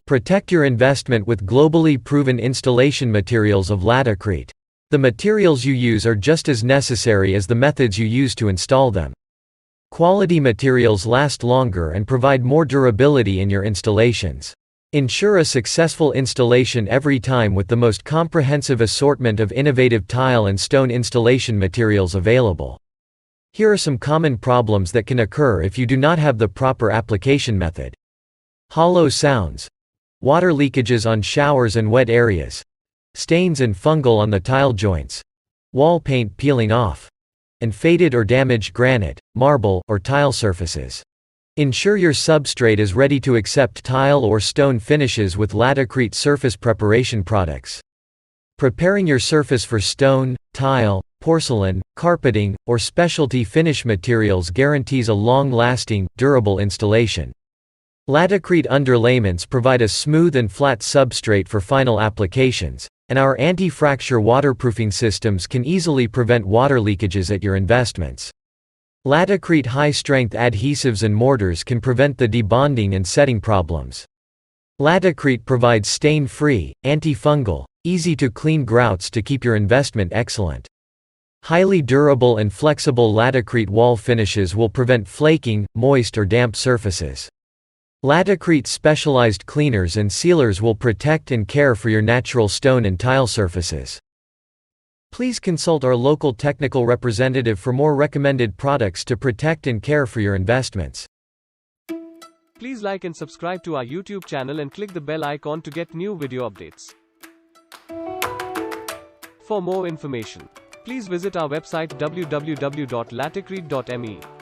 Protect your investment with globally proven installation materials of LATICRETE. The materials you use are just as necessary as the methods you use to install them. Quality materials last longer and provide more durability in your installations. Ensure a successful installation every time with the most comprehensive assortment of innovative tile and stone installation materials available. Here are some common problems that can occur if you do not have the proper application method. Hollow sounds. Water leakages on showers and wet areas. Stains and fungal on the tile joints. Wall paint peeling off. And faded or damaged granite, marble, or tile surfaces. Ensure your substrate is ready to accept tile or stone finishes with LATICRETE surface preparation products. Preparing your surface for stone, tile, porcelain, carpeting, or specialty finish materials guarantees a long-lasting, durable installation. LATICRETE underlayments provide a smooth and flat substrate for final applications, and our anti-fracture waterproofing systems can easily prevent water leakages at your investments. LATICRETE high-strength adhesives and mortars can prevent the debonding and setting problems. LATICRETE provides stain-free, anti-fungal, easy-to-clean grouts to keep your investment excellent. Highly durable and flexible LATICRETE wall finishes will prevent flaking, moist or damp surfaces. LATICRETE specialized cleaners and sealers will protect and care for your natural stone and tile surfaces. Please consult our local technical representative for more recommended products to protect and care for your investments. Please like and subscribe to our YouTube channel and click the bell icon to get new video updates. For more information, please visit our website www.laticrete.me.